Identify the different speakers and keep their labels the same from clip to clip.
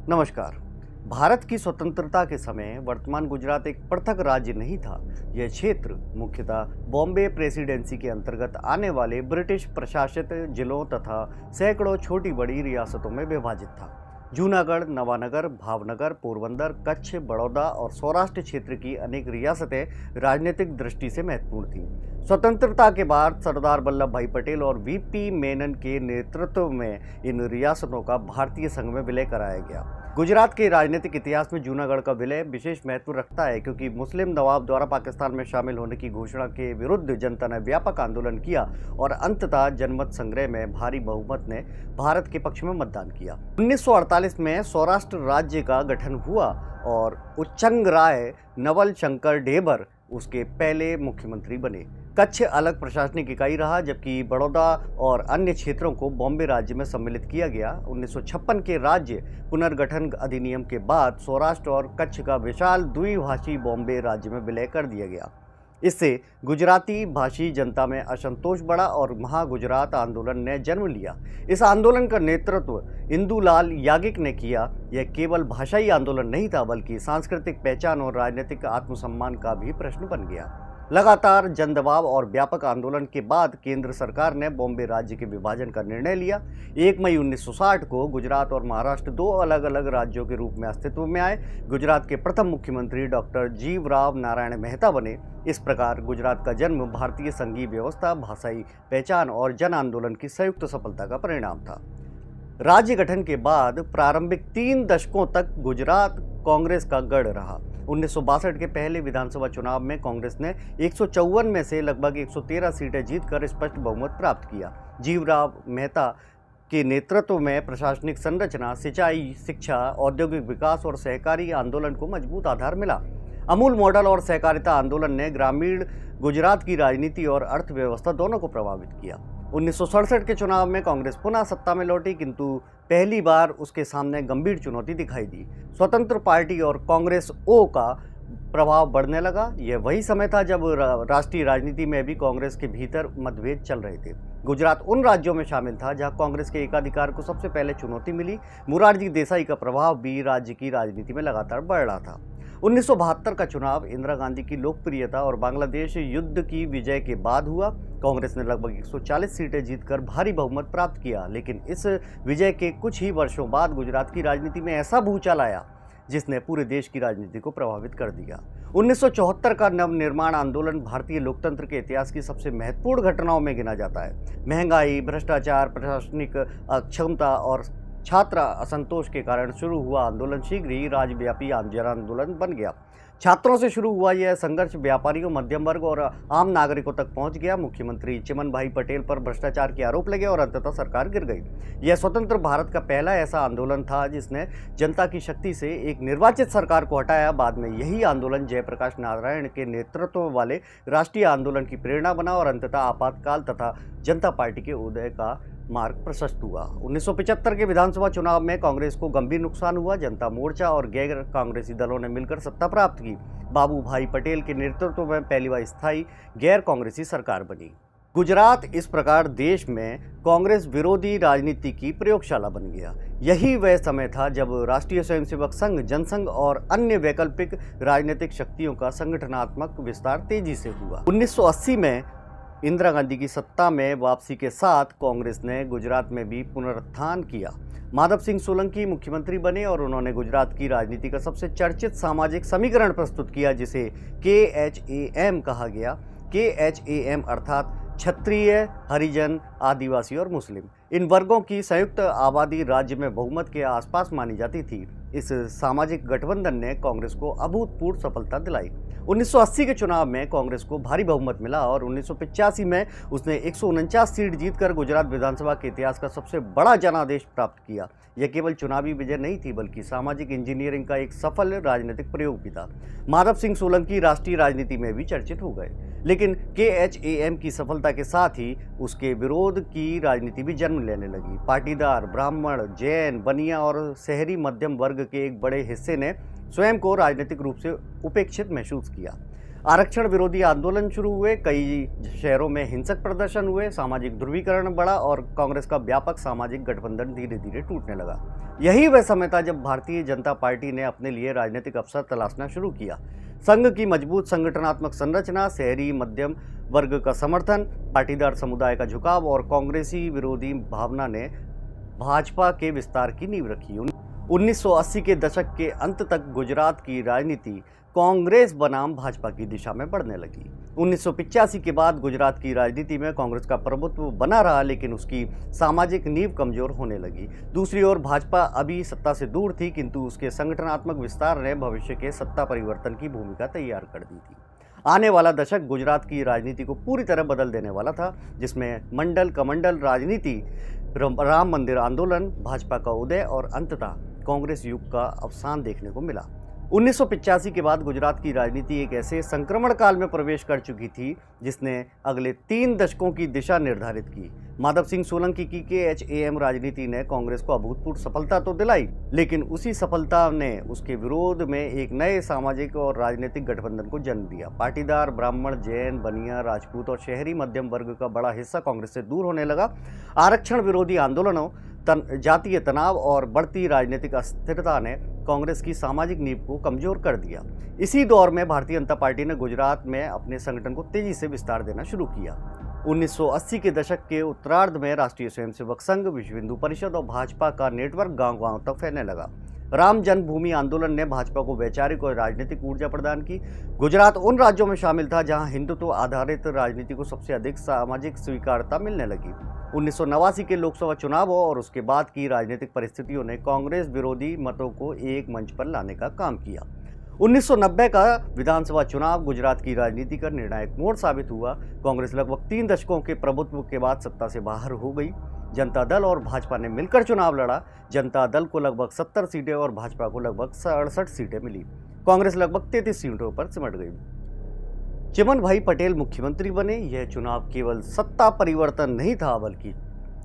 Speaker 1: नमस्कार। भारत की स्वतंत्रता के समय वर्तमान गुजरात एक पृथक राज्य नहीं था। यह क्षेत्र मुख्यतः बॉम्बे प्रेसिडेंसी के अंतर्गत आने वाले ब्रिटिश प्रशासित जिलों तथा सैकड़ों छोटी बड़ी रियासतों में विभाजित था। जूनागढ़, नवानगर, भावनगर, पोरबंदर, कच्छ, बड़ौदा और सौराष्ट्र क्षेत्र की अनेक रियासतें राजनीतिक दृष्टि से महत्वपूर्ण थीं। स्वतंत्रता के बाद सरदार वल्लभ भाई पटेल और वीपी मेनन के नेतृत्व में इन रियासतों का भारतीय संघ में विलय कराया गया। गुजरात के राजनीतिक इतिहास में जूनागढ़ का विलय विशेष महत्व रखता है, क्योंकि मुस्लिम नवाब द्वारा पाकिस्तान में शामिल होने की घोषणा के विरुद्ध जनता ने व्यापक आंदोलन किया और अंततः जनमत संग्रह में भारी बहुमत ने भारत के पक्ष में मतदान किया। 1948 में सौराष्ट्र राज्य का गठन हुआ और उच्चंगराय नवल शंकर ढेबर उसके पहले मुख्यमंत्री बने। कच्छ अलग प्रशासनिक इकाई रहा, जबकि बड़ौदा और अन्य क्षेत्रों को बॉम्बे राज्य में सम्मिलित किया गया। 1956 के राज्य पुनर्गठन अधिनियम के बाद सौराष्ट्र और कच्छ का विशाल द्विभाषी बॉम्बे राज्य में विलय कर दिया गया। इससे गुजराती भाषी जनता में असंतोष बढ़ा और महागुजरात आंदोलन ने जन्म लिया। इस आंदोलन का नेतृत्व इंदुलाल याज्ञिक ने किया। यह केवल भाषाई आंदोलन नहीं था, बल्कि सांस्कृतिक पहचान और राजनीतिक आत्मसम्मान का भी प्रश्न बन गया। लगातार जन दबाव और व्यापक आंदोलन के बाद केंद्र सरकार ने बॉम्बे राज्य के विभाजन का निर्णय लिया। 1 मई 1960 को गुजरात और महाराष्ट्र दो अलग अलग राज्यों के रूप में अस्तित्व में आए। गुजरात के प्रथम मुख्यमंत्री डॉक्टर जीवराव नारायण मेहता बने। इस प्रकार गुजरात का जन्म भारतीय संघीय व्यवस्था, भाषाई पहचान और जन आंदोलन की संयुक्त सफलता का परिणाम था। राज्य गठन के बाद प्रारंभिक 3 दशकों तक गुजरात कांग्रेस का गढ़ रहा। 1962 के पहले विधानसभा चुनाव में कांग्रेस ने 154 में से लगभग 113 सीटें जीतकर स्पष्ट बहुमत प्राप्त किया। जीवराव मेहता के नेतृत्व में प्रशासनिक संरचना, सिंचाई, शिक्षा, औद्योगिक विकास और सहकारी आंदोलन को मजबूत आधार मिला। अमूल मॉडल और सहकारिता आंदोलन ने ग्रामीण गुजरात की राजनीति और अर्थव्यवस्था दोनों को प्रभावित किया। 1967 के चुनाव में कांग्रेस पुनः सत्ता में लौटी, किंतु पहली बार उसके सामने गंभीर चुनौती दिखाई दी। स्वतंत्र पार्टी और कांग्रेस ओ का प्रभाव बढ़ने लगा। यह वही समय था जब राष्ट्रीय राजनीति में भी कांग्रेस के भीतर मतभेद चल रहे थे। गुजरात उन राज्यों में शामिल था जहां कांग्रेस के एकाधिकार को सबसे पहले चुनौती मिली। मोरारजी देसाई का प्रभाव भी राज्य की राजनीति में लगातार बढ़ रहा था। 1972 का चुनाव इंदिरा गांधी की लोकप्रियता और बांग्लादेश युद्ध की विजय के बाद हुआ। कांग्रेस ने लगभग 140 सीटें जीतकर भारी बहुमत प्राप्त किया, लेकिन इस विजय के कुछ ही वर्षों बाद गुजरात की राजनीति में ऐसा भूचाल आया जिसने पूरे देश की राजनीति को प्रभावित कर दिया। 1974 का नवनिर्माण आंदोलन भारतीय लोकतंत्र के इतिहास की सबसे महत्वपूर्ण घटनाओं में गिना जाता है। महंगाई, भ्रष्टाचार, प्रशासनिक अक्षमता और छात्र असंतोष के कारण शुरू हुआ आंदोलन शीघ्र ही राज्यव्यापी जन आंदोलन बन गया। छात्रों से शुरू हुआ यह संघर्ष व्यापारियों, मध्यम वर्ग और आम नागरिकों तक पहुंच गया। मुख्यमंत्री चिमन भाई पटेल पर भ्रष्टाचार के आरोप लगे और अंततः सरकार गिर गई। यह स्वतंत्र भारत का पहला ऐसा आंदोलन था जिसने जनता की शक्ति से एक निर्वाचित सरकार को हटाया। बाद में यही आंदोलन जयप्रकाश नारायण के नेतृत्व वाले राष्ट्रीय आंदोलन की प्रेरणा बना और अंततः आपातकाल तथा जनता पार्टी के उदय का मार्ग प्रशस्त हुआ। 1975 के विधानसभा चुनाव में कांग्रेस को गंभीर नुकसान हुआ। जनता मोर्चा और गैर कांग्रेसी दलों ने मिलकर सत्ता प्राप्त की। बाबू भाई पटेल के नेतृत्व में पहली बार स्थायी गैर कांग्रेसी सरकार बनी। गुजरात इस प्रकार देश में कांग्रेस विरोधी राजनीति की प्रयोगशाला बन गया। यही वह समय था जब राष्ट्रीय स्वयंसेवक संघ, जनसंघ और अन्य वैकल्पिक राजनीतिक शक्तियों का संगठनात्मक विस्तार तेजी से हुआ। 1980 में इंदिरा गांधी की सत्ता में वापसी के साथ कांग्रेस ने गुजरात में भी पुनरुत्थान किया। माधव सिंह सोलंकी मुख्यमंत्री बने और उन्होंने गुजरात की राजनीति का सबसे चर्चित सामाजिक समीकरण प्रस्तुत किया, जिसे KHAM कहा गया। KHAM अर्थात क्षत्रिय, हरिजन, आदिवासी और मुस्लिम, इन वर्गों की संयुक्त आबादी राज्य में बहुमत के आसपास मानी जाती थी। इस सामाजिक गठबंधन ने कांग्रेस को अभूतपूर्व सफलता दिलाई। 1980 के चुनाव में कांग्रेस को भारी बहुमत मिला और 1985 में उसने 149 सीट जीतकर गुजरात विधानसभा के इतिहास का सबसे बड़ा जनादेश प्राप्त किया। यह केवल चुनावी विजय नहीं थी, बल्कि सामाजिक इंजीनियरिंग का एक सफल राजनीतिक प्रयोग भी था। माधव सिंह सोलंकी राष्ट्रीय राजनीति में भी चर्चित हो गए, लेकिन KHAM की सफलता के साथ ही उसके विरोध की राजनीति भी जन्म लेने लगी। पाटीदार, ब्राह्मण, जैन, बनिया और शहरी मध्यम वर्ग के एक बड़े हिस्से ने स्वयं को राजनीतिक रूप से उपेक्षित महसूस किया। आरक्षण विरोधी आंदोलन शुरू हुए, कई शहरों में हिंसक प्रदर्शन हुए, सामाजिक ध्रुवीकरण बढ़ा और कांग्रेस का व्यापक सामाजिक गठबंधन धीरे धीरे टूटने लगा। यही वह समय था जब भारतीय जनता पार्टी ने अपने लिए राजनीतिक अवसर तलाशना शुरू किया। संघ की मजबूत संगठनात्मक संरचना, शहरी मध्यम वर्ग का समर्थन, पाटीदार समुदाय का झुकाव और कांग्रेसी विरोधी भावना ने भाजपा के विस्तार की नींव रखी। 1980 के दशक के अंत तक गुजरात की राजनीति कांग्रेस बनाम भाजपा की दिशा में बढ़ने लगी। 1985 के बाद गुजरात की राजनीति में कांग्रेस का प्रभुत्व बना रहा, लेकिन उसकी सामाजिक नींव कमजोर होने लगी। दूसरी ओर भाजपा अभी सत्ता से दूर थी, किंतु उसके संगठनात्मक विस्तार ने भविष्य के सत्ता परिवर्तन की भूमिका तैयार कर दी थी। आने वाला दशक गुजरात की राजनीति को पूरी तरह बदल देने वाला था, जिसमें मंडल कमंडल राजनीति, राम मंदिर आंदोलन, भाजपा का उदय और अंततः कांग्रेस युग का अवसान देखने को मिला। 1985 के बाद गुजरात की राजनीति एक ऐसे संक्रमण काल में प्रवेश कर चुकी थी जिसने अगले 3 दशकों की दिशा निर्धारित की। माधव सिंह सोलंकी की KHAM राजनीति ने कांग्रेस को अभूतपूर्व सफलता तो दिलाई, लेकिन उसी सफलता ने उसके विरोध में एक नए सामाजिक और राजनीतिक गठबंधन को जन्म दिया। पाटीदार, ब्राह्मण, जैन, बनिया, राजपूत और शहरी मध्यम वर्ग का बड़ा हिस्सा कांग्रेस से दूर होने लगा। आरक्षण विरोधी आंदोलनों, जातीय तनाव और बढ़ती राजनीतिक अस्थिरता ने कांग्रेस की सामाजिक नींव को कमजोर कर दिया। इसी दौर में भारतीय जनता पार्टी ने गुजरात में अपने संगठन को तेजी से विस्तार देना शुरू किया। 1980 के दशक के उत्तरार्ध में राष्ट्रीय स्वयंसेवक संघ, विश्व हिंदू परिषद और भाजपा का नेटवर्क गांव-गांव तक फैलने लगा। राम जन्मभूमि आंदोलन ने भाजपा को वैचारिक और राजनीतिक ऊर्जा प्रदान की। गुजरात उन राज्यों में शामिल था जहां हिंदुत्व आधारित राजनीति को सबसे अधिक सामाजिक स्वीकार्यता मिलने लगी। 1989 के लोकसभा चुनावों और उसके बाद की राजनीतिक परिस्थितियों ने कांग्रेस विरोधी मतों को एक मंच पर लाने का काम किया। 1990 का विधानसभा चुनाव गुजरात की राजनीति का निर्णायक मोड़ साबित हुआ। कांग्रेस लगभग 3 दशकों के प्रभुत्व के बाद सत्ता से बाहर हो गई। जनता दल और भाजपा ने मिलकर चुनाव लड़ा। जनता दल को लगभग 70 सीटें और भाजपा को लगभग 68 सीटें मिली। कांग्रेस लगभग 33 सीटों पर सिमट गई। चिमन भाई पटेल मुख्यमंत्री बने। यह चुनाव केवल सत्ता परिवर्तन नहीं था, बल्कि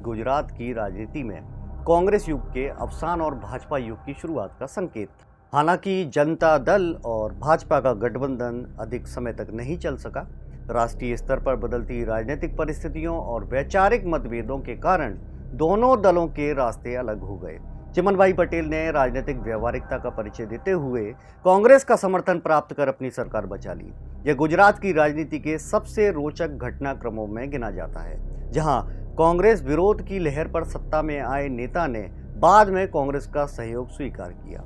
Speaker 1: गुजरात की राजनीति में कांग्रेस युग के अवसान और भाजपा युग की शुरुआत का संकेत था। हालांकि जनता दल और भाजपा का गठबंधन अधिक समय तक नहीं चल सका। राष्ट्रीय स्तर पर बदलती राजनीतिक परिस्थितियों और वैचारिक मतभेदों के कारण दोनों दलों के रास्ते अलग हो गए। चिमन भाई पटेल ने राजनीतिक व्यवहारिकता का परिचय देते हुए कांग्रेस का समर्थन प्राप्त कर अपनी सरकार बचा ली। यह गुजरात की राजनीति के सबसे रोचक घटनाक्रमों में गिना जाता है, जहां कांग्रेस विरोध की लहर पर सत्ता में आए नेता ने बाद में कांग्रेस का सहयोग स्वीकार किया।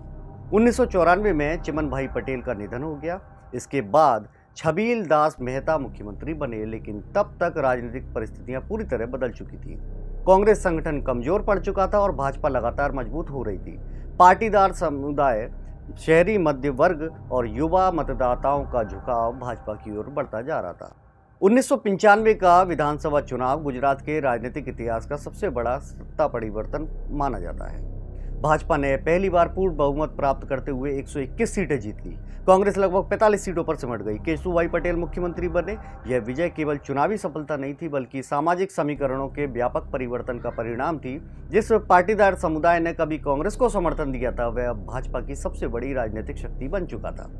Speaker 1: 1994 में चिमन भाई पटेल का निधन हो गया। इसके बाद छबील दास मेहता मुख्यमंत्री बने, लेकिन तब तक राजनीतिक परिस्थितियां पूरी तरह बदल चुकी थी। कांग्रेस संगठन कमजोर पड़ चुका था और भाजपा लगातार मजबूत हो रही थी। पाटीदार समुदाय, शहरी मध्य वर्ग और युवा मतदाताओं का झुकाव भाजपा की ओर बढ़ता जा रहा था। 1995 का विधानसभा चुनाव गुजरात के राजनीतिक इतिहास का सबसे बड़ा सत्ता परिवर्तन माना जाता है। भाजपा ने पहली बार पूर्ण बहुमत प्राप्त करते हुए 121 सीटें जीत ली। कांग्रेस लगभग 45 सीटों पर सिमट गई। केशुभाई पटेल मुख्यमंत्री बने। यह विजय केवल चुनावी सफलता नहीं थी, बल्कि सामाजिक समीकरणों के व्यापक परिवर्तन का परिणाम थी। जिस पाटीदार समुदाय ने कभी कांग्रेस को समर्थन दिया था, वह अब भाजपा की सबसे बड़ी राजनीतिक शक्ति बन चुका था।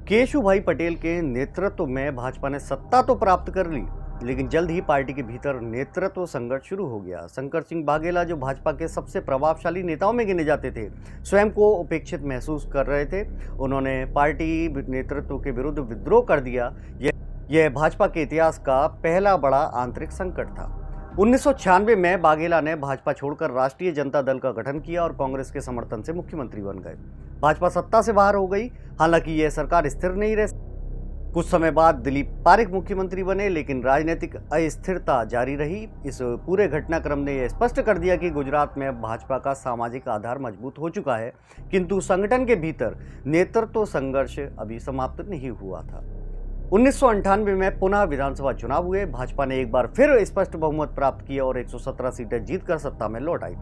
Speaker 1: केशुभाई पटेल के नेतृत्व में भाजपा ने सत्ता तो प्राप्त कर ली, लेकिन जल्द ही पार्टी के भीतर नेतृत्व संघर्ष शुरू हो गया। शंकर सिंह बाघेला, जो भाजपा के सबसे प्रभावशाली नेताओं में गिने जाते थे, स्वयं को उपेक्षित महसूस कर रहे थे। उन्होंने पार्टी नेतृत्व के विरुद्ध विद्रोह कर दिया। यह भाजपा के इतिहास का पहला बड़ा आंतरिक संकट था। 1996 में बाघेला ने भाजपा छोड़कर राष्ट्रीय जनता दल का गठन किया और कांग्रेस के समर्थन से मुख्यमंत्री बन गए। भाजपा सत्ता से बाहर हो गई। हालांकि यह सरकार स्थिर नहीं रह। कुछ समय बाद दिलीप पारेख मुख्यमंत्री बने, लेकिन राजनीतिक अस्थिरता जारी रही। इस पूरे घटनाक्रम ने यह स्पष्ट कर दिया कि गुजरात में भाजपा का सामाजिक आधार मजबूत हो चुका है, किंतु संगठन के भीतर नेतृत्व संघर्ष अभी समाप्त नहीं हुआ था। 1998 में पुनः विधानसभा चुनाव हुए। भाजपा ने एक बार फिर स्पष्ट बहुमत प्राप्त किया और 117 सीटें जीतकर सत्ता में लौट आई।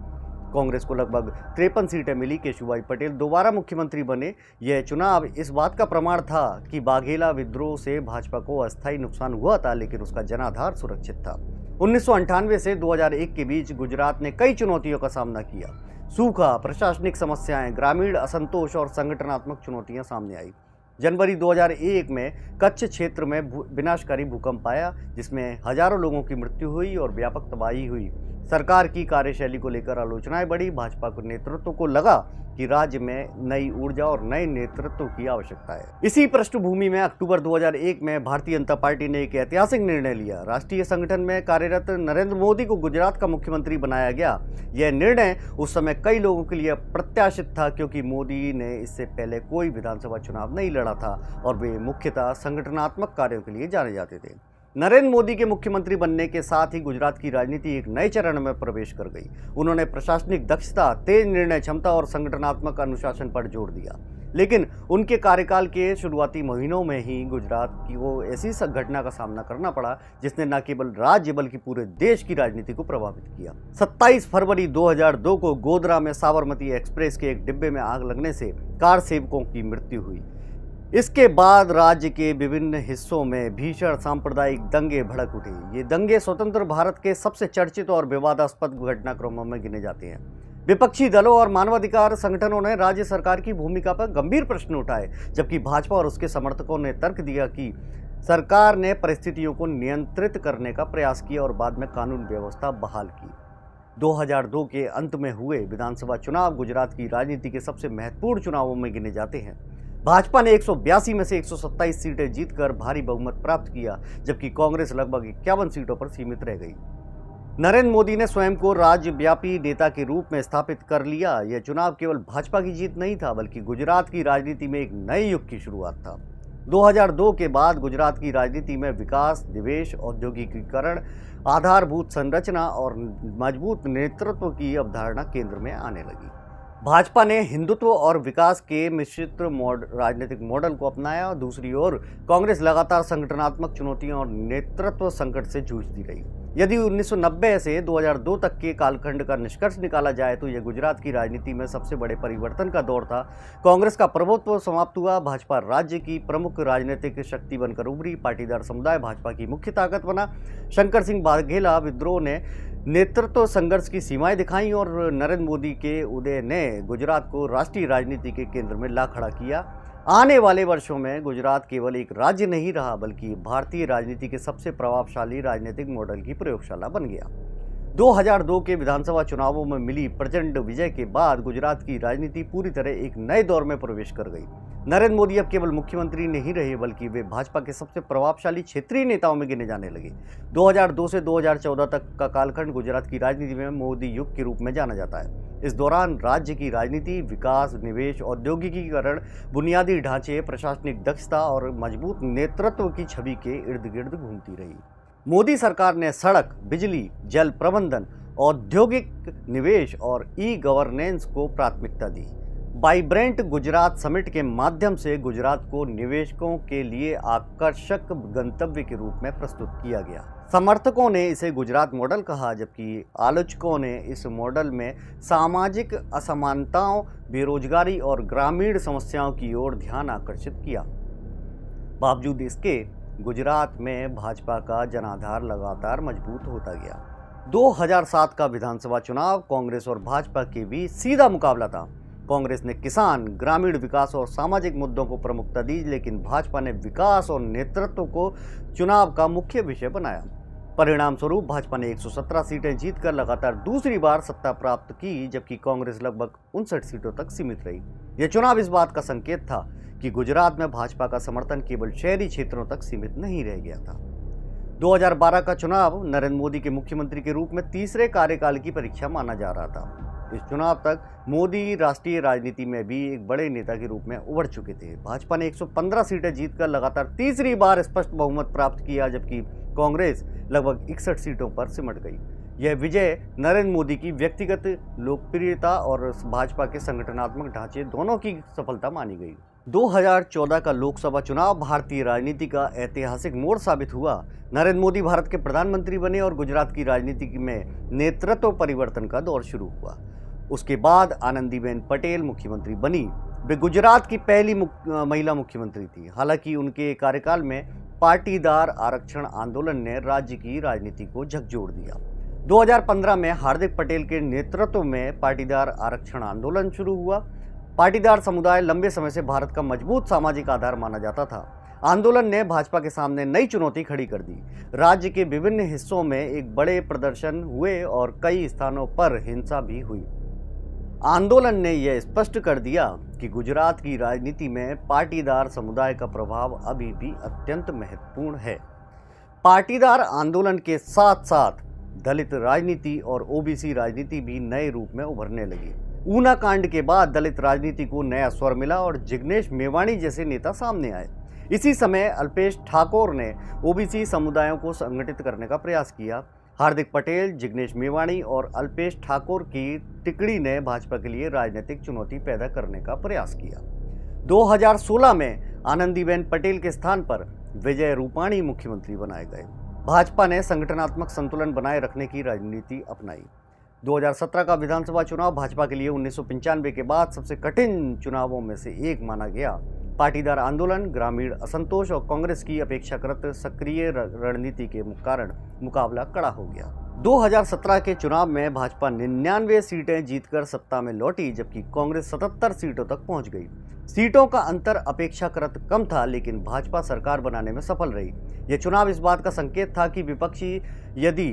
Speaker 1: कांग्रेस को लगभग 53 सीटें मिली। केशुभाई पटेल दोबारा मुख्यमंत्री बने। यह चुनाव इस बात का प्रमाण था कि बाघेला विद्रोह से भाजपा को अस्थायी नुकसान हुआ था, लेकिन उसका जनाधार सुरक्षित था। 1998 से 2001 के बीच गुजरात ने कई चुनौतियों का सामना किया। सूखा, प्रशासनिक समस्याएं, ग्रामीण असंतोष और संगठनात्मक चुनौतियां सामने आई। जनवरी 2001 में कच्छ क्षेत्र में विनाशकारी भूकंप आया, जिसमें हजारों लोगों की मृत्यु हुई और व्यापक तबाही हुई। सरकार की कार्यशैली को लेकर आलोचनाएं बढ़ी। भाजपा को नेतृत्व को लगा कि राज्य में नई ऊर्जा और नए नेतृत्व की आवश्यकता है। इसी पृष्ठभूमि में अक्टूबर 2001 में भारतीय जनता पार्टी ने एक ऐतिहासिक निर्णय लिया। राष्ट्रीय संगठन में कार्यरत नरेंद्र मोदी को गुजरात का मुख्यमंत्री बनाया गया। यह निर्णय उस समय कई लोगों के लिए अप्रत्याशित था, क्योंकि मोदी ने इससे पहले कोई विधानसभा चुनाव नहीं लड़ा था और वे मुख्यतः संगठनात्मक कार्यों के लिए जाने जाते थे। नरेंद्र मोदी के मुख्यमंत्री बनने के साथ ही गुजरात की राजनीति एक नए चरण में प्रवेश कर गई। उन्होंने प्रशासनिक दक्षता, तेज निर्णय क्षमता और संगठनात्मक अनुशासन पर जोर दिया। लेकिन उनके कार्यकाल के शुरुआती महीनों में ही गुजरात को ऐसी घटना का सामना करना पड़ा जिसने न केवल राज्य बल्कि पूरे देश की राजनीति को प्रभावित किया। 27 फरवरी 2002 को गोधरा में साबरमती एक्सप्रेस के एक डिब्बे में आग लगने से कार सेवकों की मृत्यु हुई। इसके बाद राज्य के विभिन्न हिस्सों में भीषण सांप्रदायिक दंगे भड़क उठे। ये दंगे स्वतंत्र भारत के सबसे चर्चित और विवादास्पद घटनाक्रमों में गिने जाते हैं। विपक्षी दलों और मानवाधिकार संगठनों ने राज्य सरकार की भूमिका पर गंभीर प्रश्न उठाए, जबकि भाजपा और उसके समर्थकों ने तर्क दिया कि सरकार ने परिस्थितियों को नियंत्रित करने का प्रयास किया और बाद में कानून व्यवस्था बहाल की। 2002 के अंत में हुए विधानसभा चुनाव गुजरात की राजनीति के सबसे महत्वपूर्ण चुनावों में गिने जाते हैं। भाजपा ने 182 में से 127 सीटें जीतकर भारी बहुमत प्राप्त किया, जबकि कांग्रेस लगभग 51 सीटों पर सीमित रह गई। नरेंद्र मोदी ने स्वयं को राज्यव्यापी नेता के रूप में स्थापित कर लिया। यह चुनाव केवल भाजपा की जीत नहीं था, बल्कि गुजरात की राजनीति में एक नए युग की शुरुआत था। 2002 के बाद गुजरात की राजनीति में विकास, निवेश, औद्योगिकीकरण, आधारभूत संरचना और मजबूत नेतृत्व की अवधारणा केंद्र में आने लगी। भाजपा ने हिंदुत्व और विकास के मिश्रित राजनीतिक मॉडल को अपनाया। दूसरी ओर कांग्रेस लगातार संगठनात्मक चुनौतियों और नेतृत्व संकट से जूझती रही। यदि 1990 से 2002 तक के कालखंड का निष्कर्ष निकाला जाए तो यह गुजरात की राजनीति में सबसे बड़े परिवर्तन का दौर था। कांग्रेस का प्रभुत्व समाप्त हुआ, भाजपा राज्य की प्रमुख राजनीतिक शक्ति बनकर उभरी, पाटीदार समुदाय भाजपा की मुख्य ताकत बना। शंकर सिंह वाघेला विद्रोह ने नेतृत्व संघर्ष की सीमाएं दिखाई और नरेंद्र मोदी के उदय ने गुजरात को राष्ट्रीय राजनीति के केंद्र में ला खड़ा किया। आने वाले वर्षों में गुजरात केवल एक राज्य नहीं रहा, बल्कि भारतीय राजनीति के सबसे प्रभावशाली राजनीतिक मॉडल की प्रयोगशाला बन गया। 2002 के विधानसभा चुनावों में मिली प्रचंड विजय के बाद गुजरात की राजनीति पूरी तरह एक नए दौर में प्रवेश कर गई। नरेंद्र मोदी अब केवल मुख्यमंत्री नहीं रहे, बल्कि वे भाजपा के सबसे प्रभावशाली क्षेत्रीय नेताओं में गिने जाने लगे। 2002 से 2014 तक का कालखंड गुजरात की राजनीति में मोदी युग के रूप में जाना जाता है। इस दौरान राज्य की राजनीति विकास, निवेश, औद्योगिकीकरण, बुनियादी ढांचे, प्रशासनिक दक्षता और मजबूत नेतृत्व की छवि के इर्द गिर्द घूमती रही। मोदी सरकार ने सड़क, बिजली, जल प्रबंधन, औद्योगिक निवेश और ई गवर्नेंस को प्राथमिकता दी। वाइब्रेंट गुजरात समिट के माध्यम से गुजरात को निवेशकों के लिए आकर्षक गंतव्य के रूप में प्रस्तुत किया गया। समर्थकों ने इसे गुजरात मॉडल कहा, जबकि आलोचकों ने इस मॉडल में सामाजिक असमानताओं, बेरोजगारी और ग्रामीण समस्याओं की ओर ध्यान आकर्षित किया। बावजूद इसके गुजरात में भाजपा का जनाधार लगातार मजबूत होता गया। 2007 का विधानसभा चुनाव कांग्रेस और भाजपा के बीच सीधा मुकाबला था। कांग्रेस ने किसान, ग्रामीण विकास और सामाजिक मुद्दों को प्रमुखता दी, लेकिन भाजपा ने विकास और नेतृत्व को चुनाव का मुख्य विषय बनाया। परिणाम स्वरूप भाजपा ने 117 सीटें जीतकर लगातार दूसरी बार सत्ता प्राप्त की, जबकि कांग्रेस लगभग 59 सीटों तक सीमित रही। यह चुनाव इस बात का संकेत था कि गुजरात में भाजपा का समर्थन केवल शहरी क्षेत्रों तक सीमित नहीं रह गया था। 2012 का चुनाव नरेंद्र मोदी के मुख्यमंत्री के रूप में तीसरे कार्यकाल की परीक्षा माना जा रहा था। इस चुनाव तक मोदी राष्ट्रीय राजनीति में भी एक बड़े नेता के रूप में उभर चुके थे। भाजपा ने 115 सीटें जीतकर लगातार तीसरी बार स्पष्ट बहुमत प्राप्त किया, जबकि कांग्रेस लगभग 61 सीटों पर सिमट गई। यह विजय नरेंद्र मोदी की व्यक्तिगत लोकप्रियता और भाजपा के संगठनात्मक ढांचे दोनों की सफलता मानी गई। 2014 का लोकसभा चुनाव भारतीय राजनीति का ऐतिहासिक मोड़ साबित हुआ। नरेंद्र मोदी भारत के प्रधानमंत्री बने और गुजरात की राजनीति में नेतृत्व परिवर्तन का दौर शुरू हुआ। उसके बाद आनंदीबेन पटेल मुख्यमंत्री बनी। वे गुजरात की पहली महिला मुख्यमंत्री थी। हालांकि उनके कार्यकाल में पाटीदार आरक्षण आंदोलन ने राज्य की राजनीति को झकझोर दिया। 2015 में हार्दिक पटेल के नेतृत्व में पाटीदार आरक्षण आंदोलन शुरू हुआ। पाटीदार समुदाय लंबे समय से भारत का मजबूत सामाजिक आधार माना जाता था। आंदोलन ने भाजपा के सामने नई चुनौती खड़ी कर दी। राज्य के विभिन्न हिस्सों में एक बड़े प्रदर्शन हुए और कई स्थानों पर हिंसा भी हुई। आंदोलन ने यह स्पष्ट कर दिया कि गुजरात की राजनीति में पाटीदार समुदाय का प्रभाव अभी भी अत्यंत महत्वपूर्ण है। पाटीदार आंदोलन के साथ साथ दलित राजनीति और ओबीसी राजनीति भी नए रूप में उभरने लगी। ऊना कांड के बाद दलित राजनीति को नया स्वर मिला और जिग्नेश मेवाणी जैसे नेता सामने आए। इसी समय अल्पेश ठाकोर ने ओबीसी समुदायों को संगठित करने का प्रयास किया। हार्दिक पटेल, जिग्नेश मेवाणी और अल्पेश ठाकोर की टिकड़ी ने भाजपा के लिए राजनीतिक चुनौती पैदा करने का प्रयास किया। 2016 में आनंदीबेन पटेल के स्थान पर विजय रूपाणी मुख्यमंत्री बनाए गए। भाजपा ने संगठनात्मक संतुलन बनाए रखने की रणनीति अपनाई। 2017 का विधानसभा चुनाव भाजपा के लिए 1995 के बाद सबसे कठिन चुनावों में से एक माना गया। पाटीदार आंदोलन, ग्रामीण असंतोष और कांग्रेस की अपेक्षाकृत सक्रिय रणनीति के कारण मुकाबला कड़ा हो गया। 2017 के चुनाव में भाजपा 99 सीटें जीतकर सत्ता में लौटी, जबकि कांग्रेस 77 सीटों तक पहुंच गई। सीटों का अंतर अपेक्षाकृत कम था, लेकिन भाजपा सरकार बनाने में सफल रही। यह चुनाव इस बात का संकेत था कि विपक्षी यदि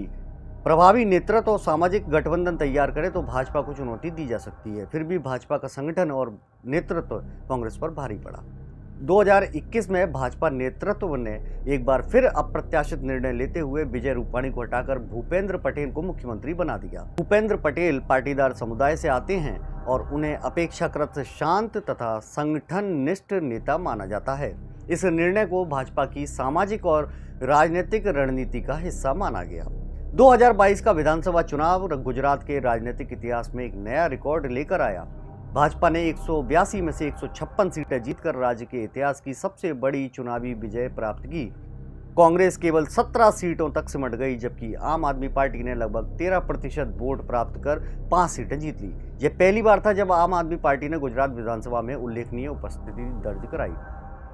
Speaker 1: प्रभावी नेतृत्व और सामाजिक गठबंधन तैयार करे तो भाजपा को चुनौती दी जा सकती है। फिर भी भाजपा का संगठन और नेतृत्व कांग्रेस पर भारी पड़ा। 2021 में भाजपा नेतृत्व ने एक बार फिर अप्रत्याशित निर्णय लेते हुए विजय रूपाणी को हटाकर भूपेंद्र पटेल को मुख्यमंत्री बना दिया। भूपेंद्र पटेल पाटीदार समुदाय से आते हैं और उन्हें अपेक्षाकृत शांत तथा संगठननिष्ठ नेता माना जाता है। इस निर्णय को भाजपा की सामाजिक और राजनीतिक रणनीति का हिस्सा माना गया। 2022 का विधानसभा चुनाव गुजरात के राजनीतिक इतिहास में एक नया रिकॉर्ड लेकर आया। भाजपा ने 182 में से 156 सीटें जीतकर राज्य के इतिहास की सबसे बड़ी चुनावी विजय प्राप्त की। कांग्रेस केवल 17 सीटों तक सिमट गई, जबकि आम आदमी पार्टी ने लगभग 13% वोट प्राप्त कर 5 सीटें जीत ली। यह पहली बार था जब आम आदमी पार्टी ने गुजरात विधानसभा में उल्लेखनीय उपस्थिति दर्ज कराई।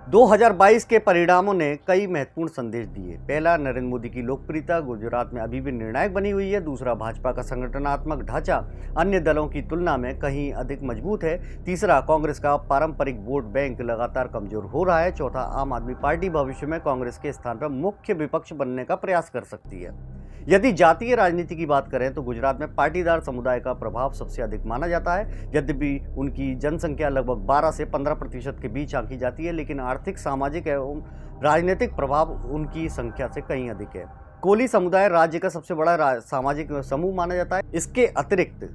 Speaker 1: 2022 के परिणामों ने कई महत्वपूर्ण संदेश दिए। पहला, नरेंद्र मोदी की लोकप्रियता गुजरात में अभी भी निर्णायक बनी हुई है। दूसरा, भाजपा का संगठनात्मक ढांचा अन्य दलों की तुलना में कहीं अधिक मजबूत है। तीसरा, कांग्रेस का पारंपरिक वोट बैंक लगातार कमजोर हो रहा है। चौथा, आम आदमी पार्टी भविष्य में कांग्रेस के स्थान पर मुख्य विपक्ष बनने का प्रयास कर सकती है। यदि जातीय राजनीति की बात करें तो गुजरात में पाटीदार समुदाय का प्रभाव सबसे अधिक माना जाता है। यद्यपि उनकी जनसंख्या लगभग 12 से 15% के बीच आंकी जाती है, लेकिन आर्थिक, सामाजिक एवं राजनीतिक प्रभाव उनकी संख्या से कहीं अधिक है। कोली समुदाय राज्य का सबसे बड़ा सामाजिक समूह माना जाता है। इसके अतिरिक्त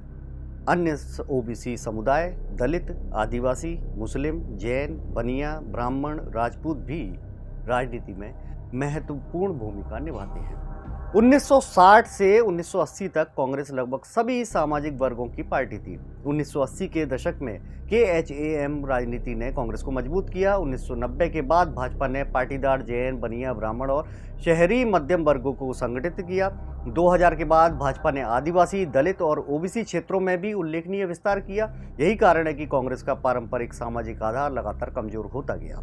Speaker 1: अन्य ओबीसी समुदाय, दलित, आदिवासी, मुस्लिम, जैन, बनिया, ब्राह्मण, राजपूत भी राजनीति में महत्वपूर्ण भूमिका निभाते हैं। 1960 से 1980 तक कांग्रेस लगभग सभी सामाजिक वर्गों की पार्टी थी। 1980 के दशक में KHAM राजनीति ने कांग्रेस को मजबूत किया। 1990 के बाद भाजपा ने पाटीदार, जैन, बनिया, ब्राह्मण और शहरी मध्यम वर्गों को संगठित किया। 2000 के बाद भाजपा ने आदिवासी, दलित और ओबीसी क्षेत्रों में भी उल्लेखनीय विस्तार किया। यही कारण है कि कांग्रेस का पारंपरिक सामाजिक आधार लगातार कमजोर होता गया।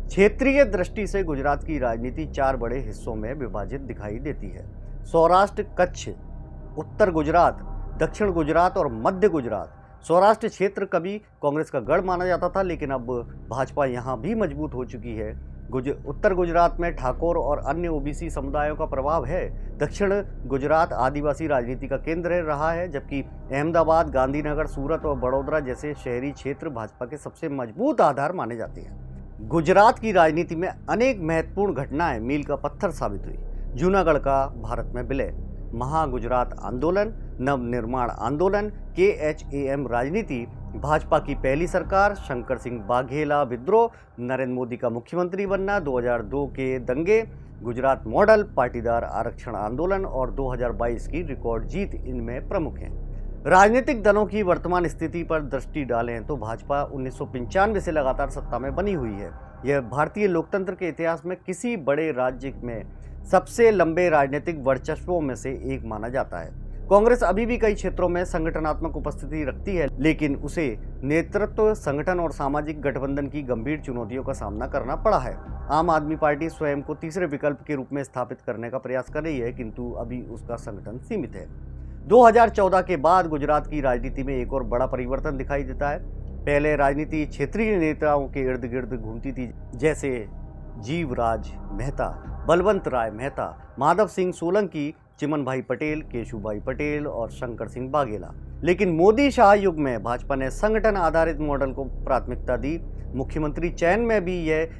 Speaker 1: क्षेत्रीय दृष्टि से गुजरात की राजनीति 4 बड़े हिस्सों में विभाजित दिखाई देती है। सौराष्ट्र, कच्छ, उत्तर गुजरात, दक्षिण गुजरात और मध्य गुजरात। सौराष्ट्र क्षेत्र कभी कांग्रेस का गढ़ माना जाता था, लेकिन अब भाजपा यहां भी मजबूत हो चुकी है। उत्तर गुजरात में ठाकोर और अन्य ओबीसी समुदायों का प्रभाव है। दक्षिण गुजरात आदिवासी राजनीति का केंद्र रहा है, जबकि अहमदाबाद, गांधीनगर, सूरत और बड़ौदा जैसे शहरी क्षेत्र भाजपा के सबसे मजबूत आधार माने जाते हैं। गुजरात की राजनीति में अनेक महत्वपूर्ण घटनाएं मील का पत्थर साबित हुई। जूनागढ़ का भारत में विलय, महागुजरात आंदोलन, नवनिर्माण आंदोलन, KHAM राजनीति, भाजपा की पहली सरकार, शंकर सिंह वाघेला विद्रोह, नरेंद्र मोदी का मुख्यमंत्री बनना, 2002 के दंगे, गुजरात मॉडल, पाटीदार आरक्षण आंदोलन और 2022 की रिकॉर्ड जीत इनमें प्रमुख हैं। राजनीतिक दलों की वर्तमान स्थिति पर दृष्टि डालें तो भाजपा 1995 से लगातार सत्ता में बनी हुई है। यह भारतीय लोकतंत्र के इतिहास में किसी बड़े राज्य में सबसे लंबे राजनीतिक वर्चस्वों में से एक माना जाता है। कांग्रेस अभी भी कई क्षेत्रों में संगठनात्मक उपस्थिति रखती है, लेकिन उसे नेतृत्व, संगठन और सामाजिक गठबंधन की गंभीर चुनौतियों का सामना करना पड़ा है। आम आदमी पार्टी स्वयं को तीसरे विकल्प के रूप में स्थापित करने का प्रयास कर रही है, किंतु अभी उसका संगठन सीमित है। 2014 के बाद गुजरात की राजनीति में एक और बड़ा परिवर्तन दिखाई देता है। पहले राजनीति क्षेत्रीय नेताओं के इर्द गिर्द घूमती थी, जैसे जीवराज मेहता, बलवंत राय मेहता, माधव सिंह सोलंकी, चिमन भाई पटेल, केशुभाई पटेल और शंकर सिंह बाघेला। लेकिन मोदी शाह युग में भाजपा ने संगठन आधारित मॉडल को प्राथमिकता दी। मुख्यमंत्री चयन में भी यह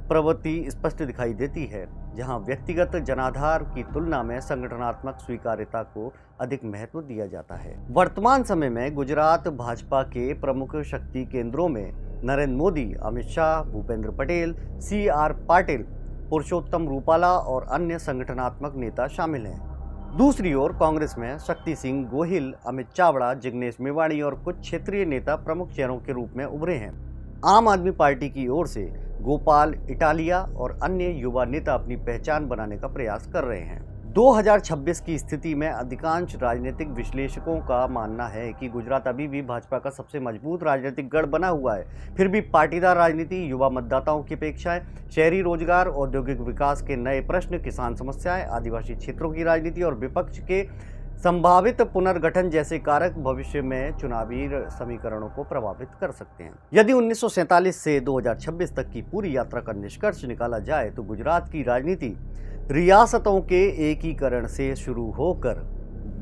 Speaker 1: प्रवृत्ति स्पष्ट दिखाई देती है, जहां व्यक्तिगत जनाधार की तुलना में संगठनात्मक स्वीकार्यता को अधिक महत्व दिया जाता है। वर्तमान समय में गुजरात भाजपा के प्रमुख शक्ति केंद्रों में नरेंद्र मोदी, अमित शाह, भूपेंद्र पटेल, CR पाटिल, पुरुषोत्तम रूपाला और अन्य संगठनात्मक नेता शामिल हैं। दूसरी ओर कांग्रेस में शक्ति सिंह गोहिल, अमित चावड़ा, जिग्नेश मेवाणी और कुछ क्षेत्रीय नेता प्रमुख चेहरों के रूप में उभरे हैं। आम आदमी पार्टी की ओर से गोपाल इटालिया और अन्य युवा नेता अपनी पहचान बनाने का प्रयास कर रहे हैं। 2026 की स्थिति में अधिकांश राजनीतिक विश्लेषकों का मानना है कि गुजरात अभी भी भाजपा का सबसे मजबूत राजनीतिक गढ़ बना हुआ है। फिर भी पाटीदार राजनीति, युवा मतदाताओं की अपेक्षाएं, शहरी रोजगार, औद्योगिक विकास के नए प्रश्न, किसान समस्याएं, आदिवासी क्षेत्रों की राजनीति और विपक्ष के संभावित पुनर्गठन जैसे कारक भविष्य में चुनावी समीकरणों को प्रभावित कर सकते हैं। यदि 1947 से 2026 तक की पूरी यात्रा का निष्कर्ष निकाला जाए तो गुजरात की राजनीति रियासतों के एकीकरण से शुरू होकर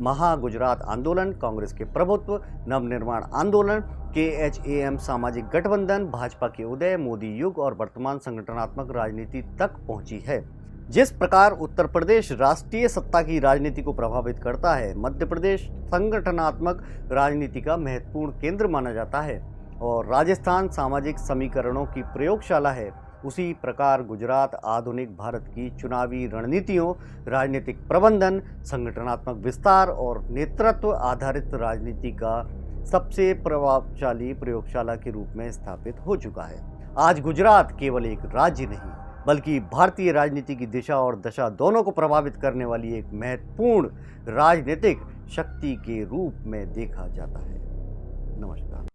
Speaker 1: महा गुजरात आंदोलन, कांग्रेस के प्रभुत्व, नवनिर्माण आंदोलन, KHAM सामाजिक गठबंधन, भाजपा के उदय, मोदी युग और वर्तमान संगठनात्मक राजनीति तक पहुंची है। जिस प्रकार उत्तर प्रदेश राष्ट्रीय सत्ता की राजनीति को प्रभावित करता है, मध्य प्रदेश संगठनात्मक राजनीति का महत्वपूर्ण केंद्र माना जाता है और राजस्थान सामाजिक समीकरणों की प्रयोगशाला है, उसी प्रकार गुजरात आधुनिक भारत की चुनावी रणनीतियों, राजनीतिक प्रबंधन, संगठनात्मक विस्तार और नेतृत्व आधारित राजनीति का सबसे प्रभावशाली प्रयोगशाला के रूप में स्थापित हो चुका है। आज गुजरात केवल एक राज्य नहीं, बल्कि भारतीय राजनीति की दिशा और दशा दोनों को प्रभावित करने वाली एक महत्वपूर्ण राजनीतिक शक्ति के रूप में देखा जाता है। नमस्कार।